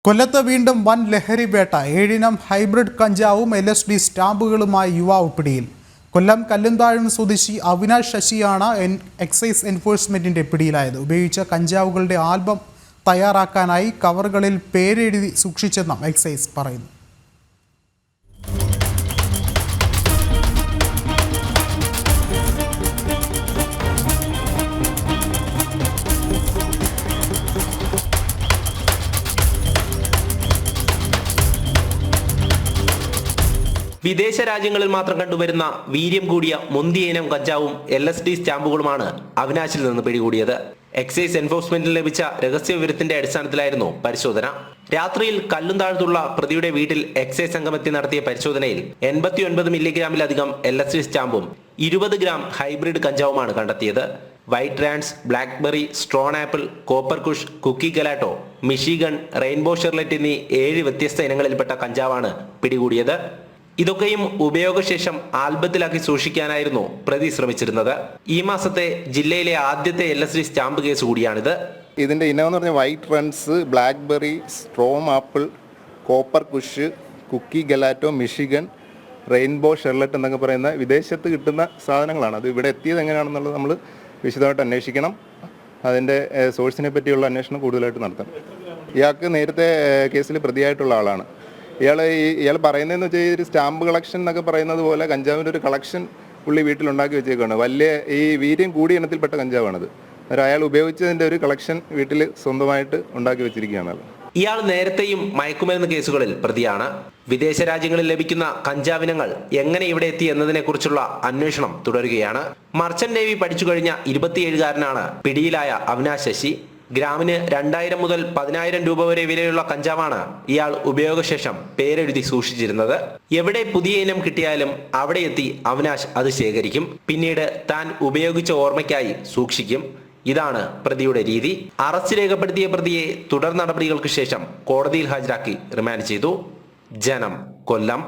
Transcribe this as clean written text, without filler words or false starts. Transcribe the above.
കൊല്ലത്ത് വീണ്ടും വൻ ലഹരി വേട്ട. 7 ഇനം ഹൈബ്രിഡ് കഞ്ചാവും LSD സ്റ്റാമ്പുകളുമായി യുവാവ് പിടിയിൽ. കൊല്ലം കല്ലുംതാഴം സ്വദേശി അവിനാഷ് ശശിയാണ് എക്സൈസ് എൻഫോഴ്സ്മെന്റിന്റെ പിടിയിലായത്. ഉപയോഗിച്ച കഞ്ചാവുകളുടെ ആൽബം തയ്യാറാക്കാനായി കവറുകളിൽ പേരെഴുതി സൂക്ഷിച്ചെന്നും എക്സൈസ് പറയുന്നു. വിദേശ രാജ്യങ്ങളിൽ മാത്രം കണ്ടുവരുന്ന വീര്യം കൂടിയ മുന്തിയ ഇനം കഞ്ചാവും LSD സ്റ്റാമ്പുകളുമാണ് അവിനാശിൽ നിന്ന് പിടികൂടിയത്. എക്സൈസ് എൻഫോഴ്സ്മെന്റിൽ ലഭിച്ച രഹസ്യ വിവരത്തിന്റെ അടിസ്ഥാനത്തിലായിരുന്നു പരിശോധന. രാത്രിയിൽ കല്ലുംതാഴത്തുള്ള പ്രതിയുടെ വീട്ടിൽ എക്സൈസ് സംഘം എത്തി നടത്തിയ പരിശോധനയിൽ 89 മില്ലിഗ്രാമിലധികം LSD സ്റ്റാമ്പും 20 ഗ്രാം ഹൈബ്രിഡ് കഞ്ചാവുമാണ് കണ്ടെത്തിയത്. വൈറ്റ് റാൻസ്, ബ്ലാക്ക്ബെറി, സ്ട്രോൺ apple, copper kush, cookie gelato, Michigan, rainbow sherbet എന്നീ 7 വ്യത്യസ്ത ഇനങ്ങളിൽപ്പെട്ട കഞ്ചാവാണ് പിടികൂടിയത്. ഇതൊക്കെയും ഉപയോഗശേഷം ആൽബത്തിലാക്കി സൂക്ഷിക്കാനായിരുന്നു പ്രതി ശ്രമിച്ചിരുന്നത്. ഈ മാസത്തെ ജില്ലയിലെ ആദ്യത്തെ LSD സ്റ്റാമ്പ് കേസ് കൂടിയാണിത്. ഇതിന്റെ ഇനം എന്ന് പറഞ്ഞാൽ white runtz, blackberry, storm apple, copper kush, cookie gelato, Michigan, rainbow sherbet എന്നൊക്കെ പറയുന്ന വിദേശത്ത് കിട്ടുന്ന സാധനങ്ങളാണ്. അത് ഇവിടെ എത്തിയത് എങ്ങനെയാണെന്നുള്ളത് നമ്മൾ വിശദമായിട്ട് അന്വേഷിക്കണം. അതിൻ്റെ സോഴ്സിനെ പറ്റിയുള്ള അന്വേഷണം കൂടുതലായിട്ട് നടത്തണം. ഇയാൾക്ക് നേരത്തെ കേസിൽ പ്രതിയായിട്ടുള്ള ആളാണ്. ഇയാൾ പറയുന്നതെന്ന് വെച്ചാൽ ഒരു സ്റ്റാമ്പ് കളക്ഷൻ എന്നൊക്കെ പറയുന്നത് പോലെ കഞ്ചാവിൻ്റെ ഒരു കളക്ഷൻ പുള്ളി വീട്ടിലുണ്ടാക്കി വെച്ചേക്കാണ്. വലിയ ഈ വീര്യം കൂടിയ ഇനത്തിൽപ്പെട്ട കഞ്ചാവാണത്. അയാൾ ഉപയോഗിച്ചതിൻ്റെ ഒരു കളക്ഷൻ വീട്ടിൽ സ്വന്തമായിട്ട് ഉണ്ടാക്കി വെച്ചിരിക്കുകയാണ്. ഇയാൾ നേരത്തെയും മയക്കുമരുന്ന് കേസുകളിൽ പ്രതിയാണ്. വിദേശ രാജ്യങ്ങളിൽ ലഭിക്കുന്ന കഞ്ചാവിനങ്ങൾ എങ്ങനെ ഇവിടെ എത്തി എന്നതിനെ കുറിച്ചുള്ള അന്വേഷണം തുടരുകയാണ്. മർച്ചന്റ് നേവി പഠിച്ചു കഴിഞ്ഞ 27-കാരനാണ് പിടിയിലായ അവിനാഷ് ശശി. ഗ്രാമിന് 2000 മുതൽ 10,000 രൂപ വരെ വിലയുള്ള കഞ്ചാവാണ് ഇയാൾ ഉപയോഗശേഷം പേരെഴുതി സൂക്ഷിച്ചിരുന്നത്. എവിടെ പുതിയ ഇനം കിട്ടിയാലും അവിടെ എത്തി അവിനാഷ് അത് ശേഖരിക്കും. പിന്നീട് താൻ ഉപയോഗിച്ച ഓർമ്മയ്ക്കായി സൂക്ഷിക്കും. ഇതാണ് പ്രതിയുടെ രീതി. അറസ്റ്റ് രേഖപ്പെടുത്തിയ പ്രതിയെ തുടർ നടപടികൾക്ക് ശേഷം കോടതിയിൽ ഹാജരാക്കി റിമാൻഡ് ചെയ്തു. ജനം, കൊല്ലം.